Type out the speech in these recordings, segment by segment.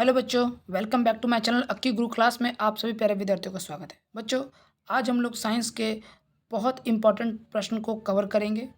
Hello बच्चों, welcome back to my channel Akki Guru class में आप सभी प्यारे विद्यार्थियों का स्वागत है। बच्चों, आज हम लोग साइंस के बहुत इम्पोर्टेंट प्रश्न को कवर करेंगे।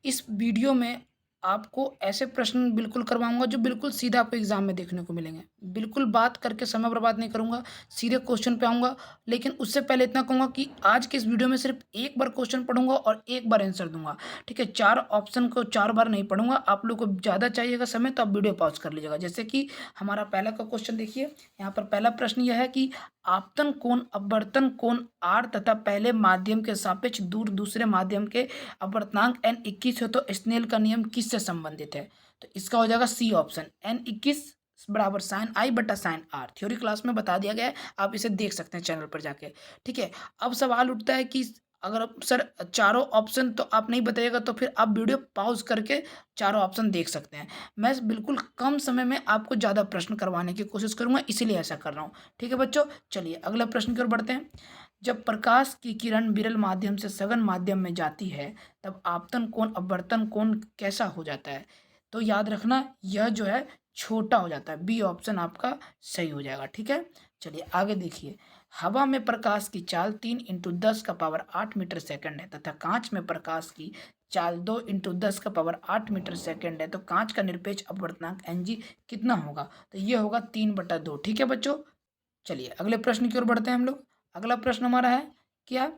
इस वीडियो में आपको ऐसे प्रश्न बिल्कुल करवाऊंगा जो बिल्कुल सीधा आपको एग्जाम में देखने को मिलेंगे। बिल्कुल बात करके समय बर्बाद नहीं करूंगा, सीधे क्वेश्चन पे आऊँगा। लेकिन उससे पहले इतना कहूँगा कि आज के इस वीडियो में सिर्फ एक बार क्वेश्चन पढ़ूंगा और एक बार आंसर दूंगा। ठीक है, 4 ऑप्शन को 4 बार नहीं पढ़ूंगा। आप लोग को ज़्यादा चाहिएगा समय तो आप वीडियो पॉज कर लीजिएगा। जैसे कि हमारा पहला का क्वेश्चन देखिए, यहाँ पर पहला प्रश्न यह है कि आपतन कोण, अपवर्तन कोण आर तथा पहले माध्यम के सापेक्ष दूर दूसरे माध्यम के अपवर्तनांक n21 हो तो स्नेल का नियम किससे संबंधित है? तो इसका हो जाएगा सी ऑप्शन, n21 बराबर साइन आई बटा साइन आर। थ्योरी क्लास में बता दिया गया है, आप इसे देख सकते हैं चैनल पर जाके। ठीक है, अब सवाल उठता है कि अगर सर चारों ऑप्शन तो आप नहीं बताइएगा तो फिर आप वीडियो पॉज करके चारों ऑप्शन देख सकते हैं। मैं बिल्कुल कम समय में आपको ज़्यादा प्रश्न करवाने की कोशिश करूंगा, इसीलिए ऐसा कर रहा हूँ। ठीक है बच्चों, चलिए अगला प्रश्न की ओर बढ़ते हैं। जब प्रकाश की किरण विरल माध्यम से सघन माध्यम में जाती है तब आपतन कोण अपवर्तन कोण कैसा हो जाता है? तो याद रखना यह जो है छोटा हो जाता है। बी ऑप्शन आपका सही हो जाएगा। ठीक है, चलिए आगे देखिए। हवा में प्रकाश की चाल 3 × 10⁸ मीटर सेकंड है तथा कांच में प्रकाश की चाल 2 × 10⁸ मीटर सेकंड है, तो कांच का निरपेक्ष अपवर्तनांक एनजी कितना होगा? तो ये होगा 3/2। ठीक है बच्चों, चलिए अगले प्रश्न की ओर बढ़ते हैं हम लोग। अगला प्रश्न हमारा है क्या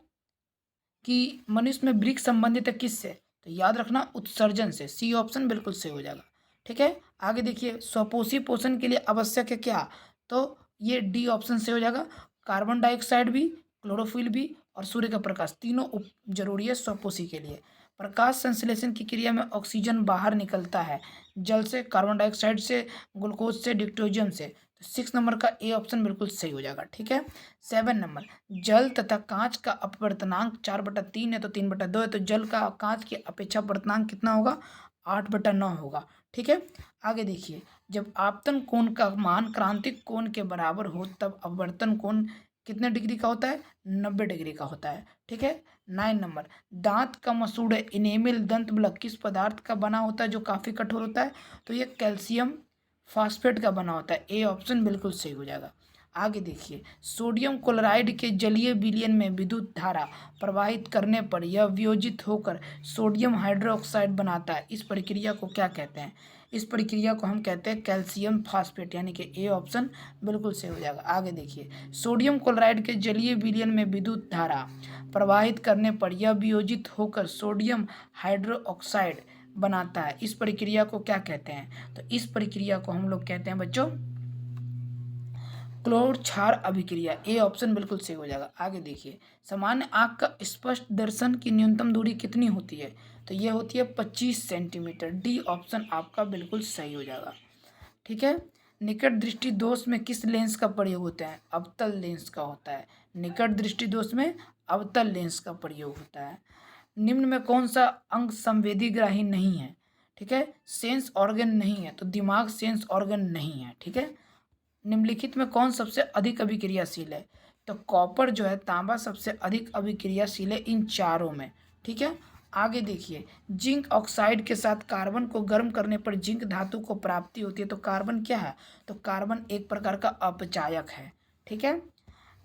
कि मनुष्य में वृक्क संबंधित है किससे? तो याद रखना उत्सर्जन से। सी ऑप्शन बिल्कुल सही हो जाएगा। ठीक है, आगे देखिए। स्वपोषी पोषण के लिए आवश्यक है क्या? तो ये डी ऑप्शन से हो जाएगा। कार्बन डाइऑक्साइड भी, क्लोरोफिल भी और सूर्य का प्रकाश, तीनों जरूरी है स्वपोषी के लिए। प्रकाश संश्लेषण की क्रिया में ऑक्सीजन बाहर निकलता है जल से, कार्बन डाइऑक्साइड से, ग्लूकोज से, डिक्टोजियम से। तो 6 नंबर का ए ऑप्शन बिल्कुल सही हो जाएगा। ठीक है, 7 नंबर। जल तथा कांच का अपवर्तनांक 4/3 है तो 3/2 है, तो जल का कांच की अपेक्षा अपवर्तनांक कितना होगा? 8/9 होगा। ठीक है, आगे देखिए। जब आपतन कोण का मान क्रांतिक कोण के बराबर हो तब अपवर्तन कोण कितने डिग्री का होता है? 90 डिग्री का होता है। ठीक है, 9 नंबर। दांत का मसूड़ इनेमिल दंत ब्लक किस पदार्थ का बना होता है जो काफी कठोर होता है? तो ये कैल्शियम फास्फेट का बना होता है। ए ऑप्शन बिल्कुल सही हो जाएगा। आगे देखिए। सोडियम क्लोराइड के जलीय विलयन में विद्युत धारा प्रवाहित करने पर यह वियोजित होकर सोडियम हाइड्रोक्साइड बनाता है। इस प्रक्रिया को क्या कहते हैं? इस प्रक्रिया को हम कहते हैं कैल्शियम फास्फेट, यानी कि ए ऑप्शन बिल्कुल सही हो जाएगा। आगे देखिए। सोडियम क्लोराइड के जलीय विलयन में विद्युत धारा प्रवाहित करने पर यह वियोजित होकर सोडियम हाइड्रोक्साइड बनाता है। इस प्रक्रिया को क्या कहते हैं? तो इस प्रक्रिया को हम लोग कहते हैं बच्चों क्लोर क्षार अभिक्रिया। ए ऑप्शन बिल्कुल सही हो जाएगा। आगे देखिए। सामान्य आंख का स्पष्ट दर्शन की न्यूनतम दूरी कितनी होती है? तो ये होती है 25 सेंटीमीटर। डी ऑप्शन आपका बिल्कुल सही हो जाएगा। ठीक है, निकट दृष्टि दोष में किस लेंस का प्रयोग होता है? अवतल लेंस का होता है। निकट दृष्टि दोष में अवतल लेंस का प्रयोग होता है। निम्न में कौन सा अंग संवेदी ग्राही नहीं है? ठीक है, सेंस ऑर्गन नहीं है, तो दिमाग सेंस ऑर्गन नहीं है। ठीक है, निम्नलिखित में कौन सबसे अधिक अभिक्रियाशील है? तो कॉपर जो है, तांबा सबसे अधिक अभिक्रियाशील है इन चारों में। ठीक है, आगे देखिए। जिंक ऑक्साइड के साथ कार्बन को गर्म करने पर जिंक धातु को प्राप्ति होती है, तो कार्बन क्या है? तो कार्बन एक प्रकार का अपचायक है। ठीक है,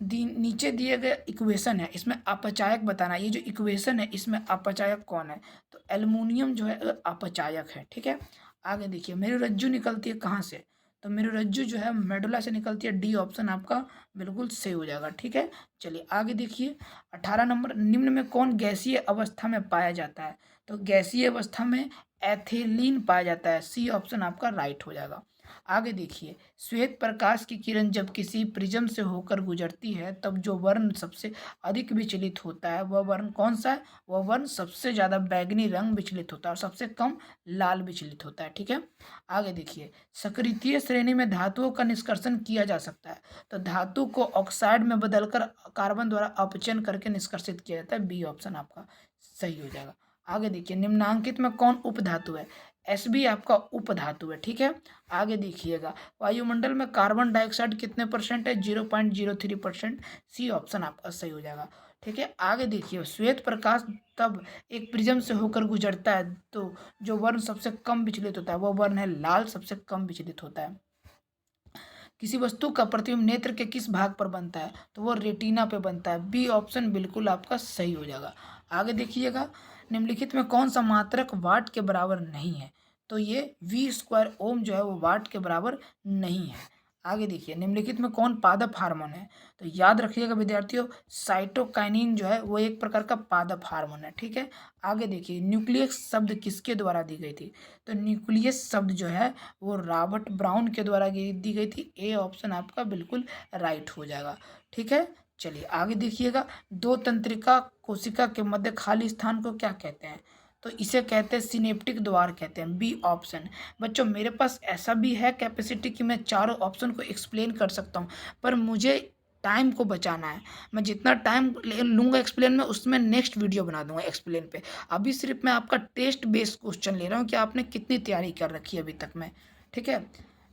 नीचे दिए गए इक्वेशन है, इसमें अपचायक बताना। ये जो इक्वेशन है इसमें अपचायक कौन है? तो एल्युमिनियम जो है अपचायक है। ठीक है, आगे देखिए। मेरी रज्जु निकलती है कहाँ से? तो मेरी रज्जु जो है मेडुला से निकलती है। डी ऑप्शन आपका बिल्कुल सही हो जाएगा। ठीक है, चलिए आगे देखिए। 18 नंबर। निम्न में कौन गैसीय अवस्था में पाया जाता है? तो गैसीय अवस्था में एथिलीन पाया जाता है। सी ऑप्शन आपका राइट हो जाएगा। आगे देखिए। श्वेत प्रकाश की किरण जब किसी प्रिज्म से होकर गुजरती है तब जो वर्ण सबसे अधिक विचलित होता है वह वर्ण कौन सा है? वह वर्ण सबसे ज्यादा बैगनी रंग विचलित होता है और सबसे कम लाल विचलित होता है। ठीक है, आगे देखिए। सक्रिय श्रेणी में धातुओं का निष्कर्षण किया जा सकता है, तो धातु को ऑक्साइड में बदलकर कार्बन द्वारा अपचयन करके निष्कर्षित किया जाता है। बी ऑप्शन आपका सही हो जाएगा। आगे देखिए। निम्नांकित में कौन उपधातु है? एस बी आपका उपधातु है। ठीक है, आगे देखिएगा। वायुमंडल में कार्बन डाइऑक्साइड कितने परसेंट है? 0.03%। सी ऑप्शन आपका सही हो जाएगा। ठीक है, आगे देखिए। श्वेत प्रकाश तब एक प्रिज्म से होकर गुजरता है तो जो वर्ण सबसे कम विचलित होता है वह वर्ण है लाल, सबसे कम विचलित होता है। किसी वस्तु का प्रतिबिंब नेत्र के किस भाग पर बनता है? तो वो रेटिना पे बनता है। बी ऑप्शन बिल्कुल आपका सही हो जाएगा। आगे देखिएगा, निम्नलिखित में कौन सा मात्रक वाट के बराबर नहीं है? तो ये वी स्क्वायर ओम जो है वो वाट के बराबर नहीं है। आगे देखिए, निम्नलिखित में कौन पादप हार्मोन है? तो याद रखिएगा विद्यार्थियों, साइटोकाइनिन जो है वो एक प्रकार का पादप हार्मोन है। ठीक है। आगे देखिए, न्यूक्लियस शब्द किसके द्वारा दी गई थी? तो न्यूक्लियस शब्द जो है वो रॉबर्ट ब्राउन के द्वारा दी गई थी। ए ऑप्शन आपका बिल्कुल राइट हो जाएगा। ठीक है। चलिए आगे देखिएगा, दो तंत्रिका कोशिका के मध्य खाली स्थान को क्या कहते हैं? तो इसे कहते हैं सिनेप्टिक द्वार कहते हैं। B option. बच्चों मेरे पास ऐसा भी है कैपेसिटी कि मैं चारों ऑप्शन को एक्सप्लेन कर सकता हूँ, पर मुझे टाइम को बचाना है। मैं जितना टाइम लूँगा एक्सप्लेन में, उसमें नेक्स्ट वीडियो बना दूंगा एक्सप्लेन पे। अभी सिर्फ मैं आपका टेस्ट बेस्ड क्वेश्चन ले रहा हूँ कि आपने कितनी तैयारी कर रखी है अभी तक में। ठीक है।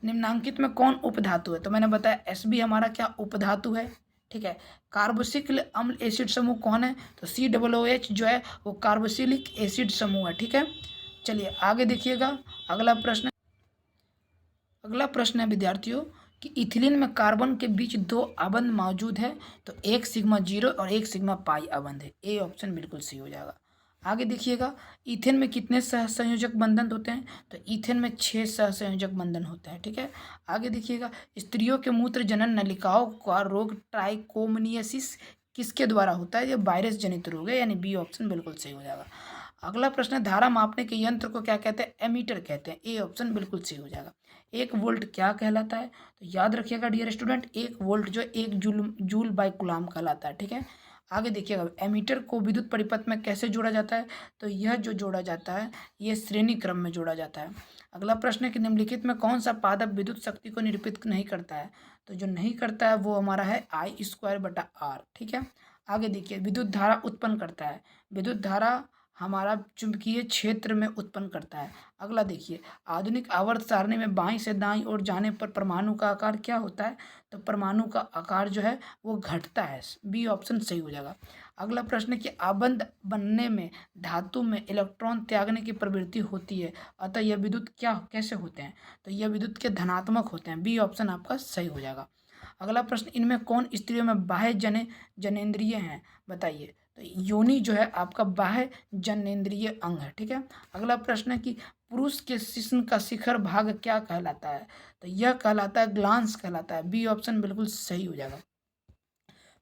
निम्नांकित में कौन उपधातु है? तो मैंने बताया एस बी हमारा क्या उपधातु है। ठीक है। कार्बोक्सिल अम्ल एसिड समूह कौन है? तो COOH जो है वो कार्बोक्सिलिक एसिड समूह है। ठीक है। चलिए आगे देखिएगा, अगला प्रश्न है विद्यार्थियों कि इथिलीन में कार्बन के बीच दो आबंध मौजूद है। तो एक सिग्मा जीरो और एक सिग्मा पाई आबंध है। ए ऑप्शन बिल्कुल सही हो जाएगा। आगे देखिएगा, ईथेन में कितने सहसंयोजक बंधन होते हैं? तो ईथेन में 6 सहसंयोजक बंधन होते हैं। ठीक है। आगे देखिएगा, स्त्रियों के मूत्र जनन नलिकाओं का रोग ट्राइकोमनियसिस किसके द्वारा होता है? ये वायरस जनित रोग है, यानी बी ऑप्शन बिल्कुल सही हो जाएगा। अगला प्रश्न है, धारा मापने के यंत्र को क्या कहते हैं? एमीटर कहते हैं। ए ऑप्शन बिल्कुल सही हो जाएगा। 1 वोल्ट क्या कहलाता है? तो याद रखिएगा डियर स्टूडेंट, 1 वोल्ट जो 1 जूल जूल बाई कूलाम कहलाता है। ठीक है। आगे देखिएगा, एमीटर को विद्युत परिपथ में कैसे जोड़ा जाता है? तो यह जो जोड़ा जाता है ये श्रेणी क्रम में जोड़ा जाता है। अगला प्रश्न है कि निम्नलिखित में कौन सा पादप विद्युत शक्ति को निरूपित नहीं करता है? तो जो नहीं करता है वो हमारा है I²/R। ठीक है। आगे देखिए, विद्युत धारा उत्पन्न करता है। विद्युत धारा हमारा चुंबकीय क्षेत्र में उत्पन्न करता है। अगला देखिए, आधुनिक आवर्त सारणी में बाईं से दाईं ओर जाने पर परमाणु का आकार क्या होता है? तो परमाणु का आकार जो है वो घटता है। बी ऑप्शन सही हो जाएगा। अगला प्रश्न है कि आबंध बनने में धातु में इलेक्ट्रॉन त्यागने की प्रवृत्ति होती है, अतः यह विद्युत क्या कैसे होते हैं? तो यह विद्युत के धनात्मक होते हैं। बी ऑप्शन आपका सही हो जाएगा। अगला प्रश्न, इनमें कौन स्त्रियों में बाह्य जनेंद्रिय हैं? बताइए। तो योनि जो है आपका बाह्य जनेंद्रिय अंग है। ठीक है। अगला प्रश्न है कि पुरुष के शिश्न का शिखर भाग क्या कहलाता है? तो यह कहलाता है ग्लांस कहलाता है। बी ऑप्शन बिल्कुल सही हो जाएगा।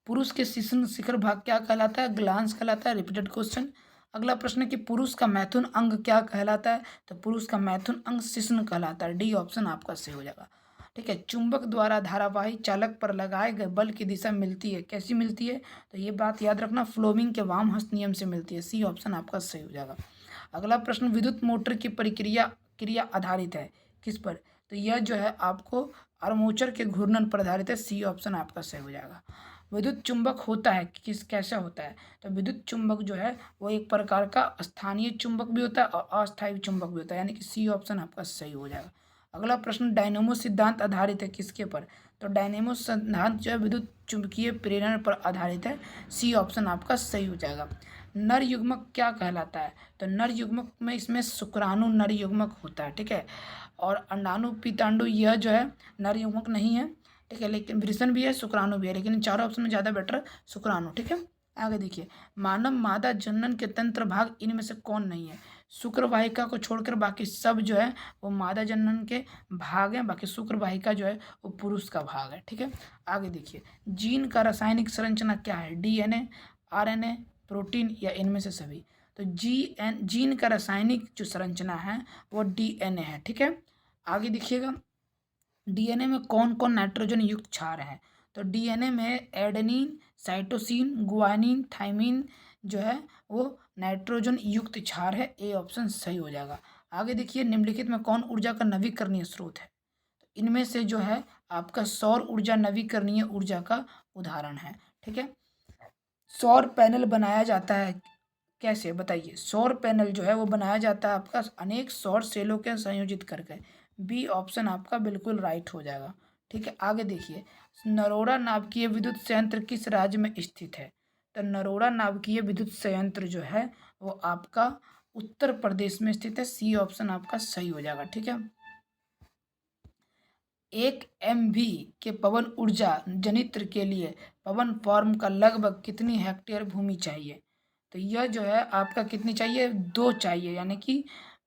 पुरुष के शिश्न शिखर भाग क्या कहलाता है? ग्लांस कहलाता है। Repeated question. अगला प्रश्न है कि पुरुष का मैथुन अंग क्या कहलाता है? तो पुरुष का मैथुन अंग शिश्न कहलाता है। डी ऑप्शन आपका सही हो जाएगा। ठीक है। चुंबक द्वारा धारावाही चालक पर लगाए गए बल की दिशा मिलती है, कैसी मिलती है? तो ये बात याद रखना, फ्लोमिंग के वाम हस्त नियम से मिलती है। सी ऑप्शन आपका सही हो जाएगा। अगला प्रश्न, विद्युत मोटर की क्रिया आधारित है किस पर? तो यह जो है आपको आर्मेचर के घूर्णन पर आधारित है। सी ऑप्शन आपका सही हो जाएगा। विद्युत चुंबक होता है किस कैसा होता है? तो विद्युत चुंबक जो है वो एक प्रकार का स्थानीय चुंबक भी होता है और अस्थायी चुंबक भी होता है, यानी कि सी ऑप्शन आपका सही हो जाएगा। अगला प्रश्न, डायनेमो सिद्धांत आधारित है किसके पर? तो डायनेमो सिद्धांत जो है विद्युत चुंबकीय प्रेरण पर आधारित है। सी ऑप्शन आपका सही हो जाएगा। नर युग्मक क्या कहलाता है? तो नर युग्मक में इसमें शुक्राणु नर युग्मक होता है। ठीक है। और अंडाणु पीतांडु यह जो है नर युग्मक नहीं है। ठीक है। लेकिन वृषण भी है, शुक्राणु भी है, लेकिन इन चारों ऑप्शन में ज़्यादा बेटर शुक्राणु। ठीक है। आगे देखिए, मानव मादा जनन के तंत्र भाग इनमें से कौन नहीं है? शुक्र वाहिका को छोड़कर बाकी सब जो है वो मादा जनन के भाग हैं, बाकी शुक्र वाहिका जो है वो पुरुष का भाग है। ठीक है। आगे देखिए, जीन का रासायनिक संरचना क्या है? DNA, RNA, प्रोटीन या इनमें से सभी? तो जीन का रासायनिक जो संरचना है वो DNA है। ठीक है। आगे देखिएगा, DNA में कौन कौन नाइट्रोजन युक्त क्षार हैं? तो DNA में एडेनिन, साइटोसिन, गुआनिन, थाइमिन जो है वो नाइट्रोजन युक्त क्षार है। ए ऑप्शन सही हो जाएगा। आगे देखिए, निम्नलिखित में कौन ऊर्जा का नवीकरणीय स्रोत है? तो इनमें से जो है आपका सौर ऊर्जा नवीकरणीय ऊर्जा का उदाहरण है। ठीक है। सौर पैनल बनाया जाता है कैसे? बताइए। सौर पैनल जो है वो बनाया जाता है आपका अनेक सौर सेलों के संयोजित करके। बी ऑप्शन आपका बिल्कुल राइट हो जाएगा। ठीक है। आगे देखिए, नरोड़ा नाभिकीय विद्युत संयंत्र किस राज्य में स्थित है? तो नरोड़ा नाभिकीय विद्युत संयंत्र जो है वो आपका उत्तर प्रदेश में स्थित है। सी ऑप्शन आपका सही हो जाएगा। ठीक है। 1 MV के पवन ऊर्जा जनित्र के लिए पवन फॉर्म का लगभग कितनी हेक्टेयर भूमि चाहिए? तो यह जो है आपका कितनी चाहिए? 2 चाहिए, यानी कि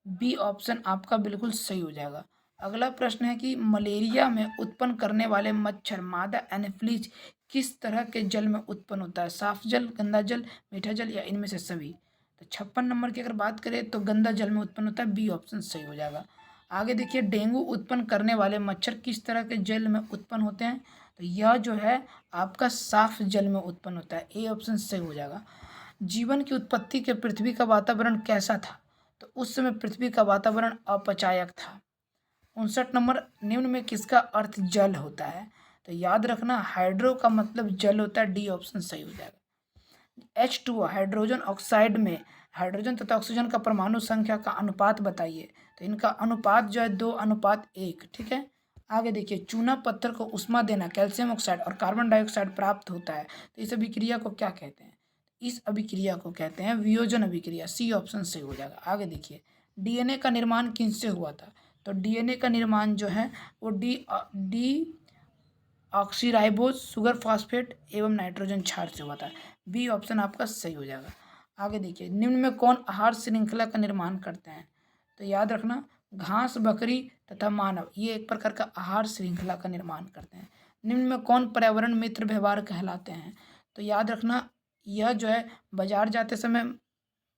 बी ऑप्शन आपका बिल्कुल सही हो जाएगा। अगला प्रश्न है कि मलेरिया में उत्पन्न करने वाले मच्छर मादा एनोफिलीज किस तरह के जल में उत्पन्न होता है? साफ जल, गंदा जल, मीठा जल या इनमें से सभी? तो 56 नंबर की अगर बात करें तो गंदा जल में उत्पन्न होता है, बी ऑप्शन सही हो जाएगा। आगे देखिए, डेंगू उत्पन्न करने वाले मच्छर किस तरह के जल में उत्पन्न होते हैं? तो यह जो है आपका साफ जल में उत्पन्न होता है, ए ऑप्शन सही हो जाएगा। जीवन की उत्पत्ति के पृथ्वी का वातावरण कैसा था? तो उस समय पृथ्वी का वातावरण अपचायक था। 59 नंबर, निम्न में किसका अर्थ जल होता है? तो याद रखना, हाइड्रो का मतलब जल होता है, डी ऑप्शन सही हो जाएगा। H2O हाइड्रोजन ऑक्साइड में हाइड्रोजन तथा ऑक्सीजन का परमाणु संख्या का अनुपात बताइए। तो इनका अनुपात जो है 2:1, ठीक है। आगे देखिए, चूना पत्थर को उष्मा देना कैल्शियम ऑक्साइड और कार्बन डाइऑक्साइड प्राप्त होता है, तो इस अभिक्रिया को क्या कहते हैं? इस अभिक्रिया को कहते हैं वियोजन अभिक्रिया, सी ऑप्शन सही हो जाएगा। आगे देखिए, डीएनए का निर्माण किनसे हुआ था? तो डीएनए का निर्माण जो है वो डी ऑक्सीराइबोज, सुगर फास्फेट एवं नाइट्रोजन क्षार से हुआ था, बी ऑप्शन आपका सही हो जाएगा। आगे देखिए, निम्न में कौन आहार श्रृंखला का निर्माण करते हैं? तो याद रखना, घास, बकरी तथा मानव ये एक प्रकार का आहार श्रृंखला का निर्माण करते हैं। निम्न में कौन पर्यावरण मित्र व्यवहार कहलाते हैं? तो याद रखना, यह जो है बाजार जाते समय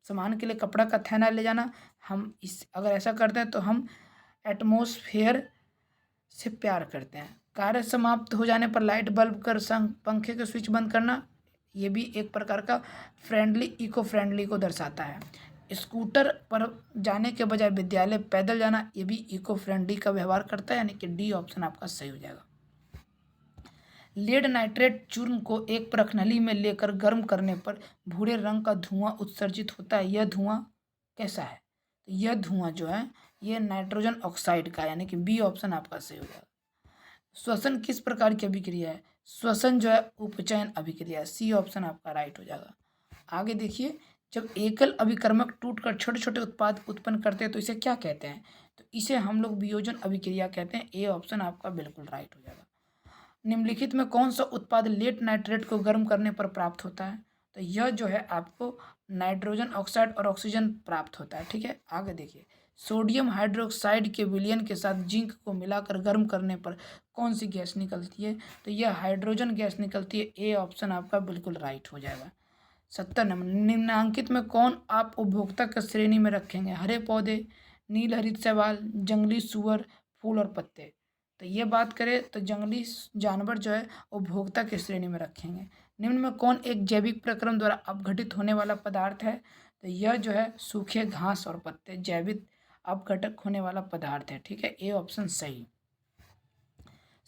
सामान के लिए कपड़ा का थैला ले जाना, हम इस अगर ऐसा करते हैं तो हम एटमॉस्फेयर से प्यार करते हैं। कार्य समाप्त हो जाने पर लाइट बल्ब कर संग पंखे के स्विच बंद करना, ये भी एक प्रकार का इको फ्रेंडली को दर्शाता है। स्कूटर पर जाने के बजाय विद्यालय पैदल जाना, ये भी इको फ्रेंडली का व्यवहार करता है, यानी कि डी ऑप्शन आपका सही हो जाएगा। लेड नाइट्रेट चूर्ण को एक प्रखनली में लेकर गर्म करने पर भूरे रंग का धुआं उत्सर्जित होता है, यह धुआं कैसा है? तो यह धुआं जो है ये नाइट्रोजन ऑक्साइड का, यानी कि बी ऑप्शन आपका सही हो जाएगा। श्वसन किस प्रकार की अभिक्रिया है? श्वसन जो है उपचयन अभिक्रिया, सी ऑप्शन आपका राइट हो जाएगा। आगे देखिए, जब एकल अभिकर्मक टूटकर छोटे छोटे उत्पाद उत्पन्न करते हैं तो इसे क्या कहते हैं? तो इसे हम लोग वियोजन अभिक्रिया कहते हैं, ए ऑप्शन आपका बिल्कुल राइट हो जाएगा। निम्नलिखित में कौन सा उत्पाद लेड नाइट्रेट को गर्म करने पर प्राप्त होता है? तो यह जो है आपको नाइट्रोजन ऑक्साइड और ऑक्सीजन प्राप्त होता है, ठीक है। आगे देखिए, सोडियम हाइड्रोक्साइड के विलयन के साथ जिंक को मिलाकर गर्म करने पर कौन सी गैस निकलती है? तो यह हाइड्रोजन गैस निकलती है, ए ऑप्शन आपका बिल्कुल राइट हो जाएगा। 70 नंबर, निम्नांकित में कौन आप उपभोक्ता की श्रेणी में रखेंगे? हरे पौधे, नील हरित शैवाल, जंगली सूअर, फूल और पत्ते। तो ये बात करें तो जंगली जानवर जो है उपभोक्ता की श्रेणी में रखेंगे। निम्न में कौन एक जैविक प्रक्रम द्वारा अपघटित होने वाला पदार्थ है? तो यह जो है सूखे घास और पत्ते जैविक अपघटक होने वाला पदार्थ है, ठीक है, ए ऑप्शन सही।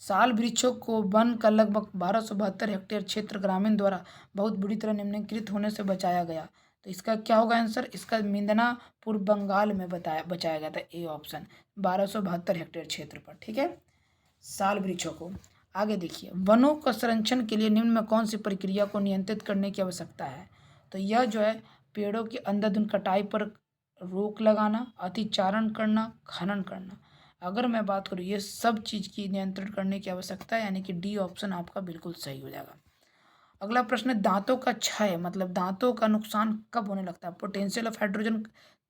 साल वृक्षों को वन का लगभग 1272 हेक्टेयर क्षेत्र ग्रामीण द्वारा बहुत बुरी तरह निम्नलिखित होने से बचाया गया, तो इसका क्या होगा आंसर? इसका मिदनापुर बंगाल में बचाया गया था, ए ऑप्शन 1272 हेक्टेयर क्षेत्र पर, ठीक है, साल वृक्षों को। आगे देखिए, वनों का संरक्षण के लिए निम्न में कौन सी प्रक्रिया को नियंत्रित करने की आवश्यकता है? तो यह जो है पेड़ों की अंधाधुंध कटाई पर रोक लगाना, अतिचारण करना, खनन करना। अगर मैं बात करूँ ये सब चीज़ की नियंत्रण करने की आवश्यकता है, यानी कि डी ऑप्शन आपका बिल्कुल सही हो जाएगा। अगला प्रश्न है, दांतों का क्षय मतलब दांतों का नुकसान कब होने लगता है? पोटेंशियल ऑफ हाइड्रोजन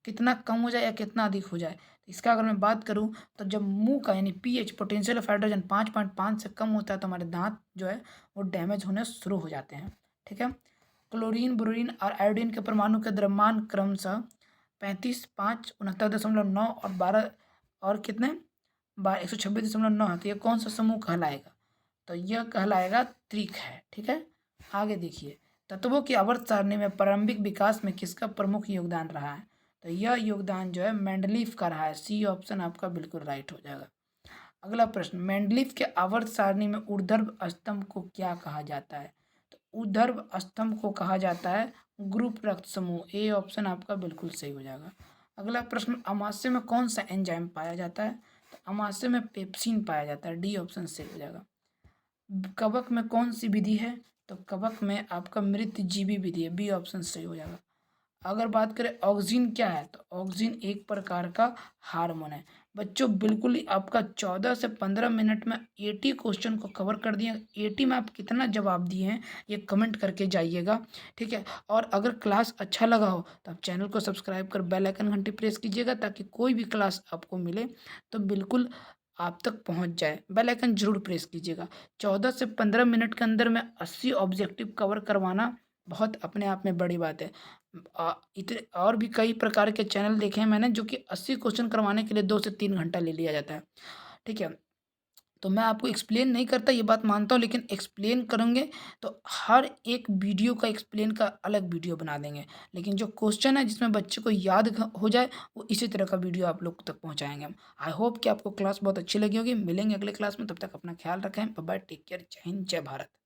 कितना कम हो जाए या कितना अधिक हो जाए? तो इसका अगर मैं बात करूं तो जब मुंह का यानी पीएच पोटेंशियल ऑफ हाइड्रोजन 5.5 से कम होता है तो हमारे दांत जो है वो डैमेज होने शुरू हो जाते हैं, ठीक है। क्लोरीन, ब्रोमीन और आयोडीन के परमाणु के द्रव्यमान क्रमशः 35, 5, 69.9 और 12 और कितने 126.9 है, तो ये कौन सा समूह कहलाएगा? तो यह कहलाएगा त्रिक है, ठीक है। आगे देखिए, तत्वों की आवर्त सारणी में प्रारंभिक विकास में किसका प्रमुख योगदान रहा है? तो यह योगदान जो है मेंडलीफ का रहा है, सी ऑप्शन आपका बिल्कुल राइट हो जाएगा। अगला प्रश्न, मेंडलीफ के आवर्त सारणी में ऊर्ध्व स्तंभ को क्या कहा जाता है? तो ऊर्ध्व स्तंभ को कहा जाता है ग्रुप रक्त समूह, ए ऑप्शन आपका बिल्कुल सही हो जाएगा। अगला प्रश्न, अमाशय में कौन सा एंजाइम पाया जाता है? तो अमाशय में पेप्सिन पाया जाता है, डी ऑप्शन सही हो जाएगा। कवक में कौन सी विधि है? तो कवक में आपका मृतजीवी विधि है, बी ऑप्शन सही हो जाएगा। अगर बात करें ऑक्सीजन क्या है, तो ऑक्सीजन एक प्रकार का हार्मोन है, बच्चों बिल्कुल ही आपका 14 से 15 मिनट में 80 क्वेश्चन को कवर कर दिए। 80 में आप कितना जवाब दिए हैं ये कमेंट करके जाइएगा, ठीक है। और अगर क्लास अच्छा लगा हो तो आप चैनल को सब्सक्राइब कर बेल आइकन घंटी प्रेस कीजिएगा, ताकि कोई भी क्लास आपको मिले तो बिल्कुल आप तक पहुंच जाए। बेल आइकन जरूर प्रेस कीजिएगा। 14 से 15 मिनट के अंदर में 80 ऑब्जेक्टिव कवर करवाना बहुत अपने आप में बड़ी बात है। इतने और भी कई प्रकार के चैनल देखे हैं मैंने, जो कि 80 क्वेश्चन करवाने के लिए 2 से 3 घंटा ले लिया जाता है, ठीक है। तो मैं आपको एक्सप्लेन नहीं करता, ये बात मानता हूँ, लेकिन एक्सप्लेन करेंगे तो हर एक वीडियो का एक्सप्लेन का अलग वीडियो बना देंगे। लेकिन जो क्वेश्चन है जिसमें बच्चे को याद हो जाए, वो इसी तरह का वीडियो आप लोग तक पहुँचाएँगे हम। आई होप कि आपको क्लास बहुत अच्छी लगी होगी। मिलेंगे अगले क्लास में, तब तक अपना ख्याल रखें। बाय बाय, टेक केयर, जय हिंद, जय भारत।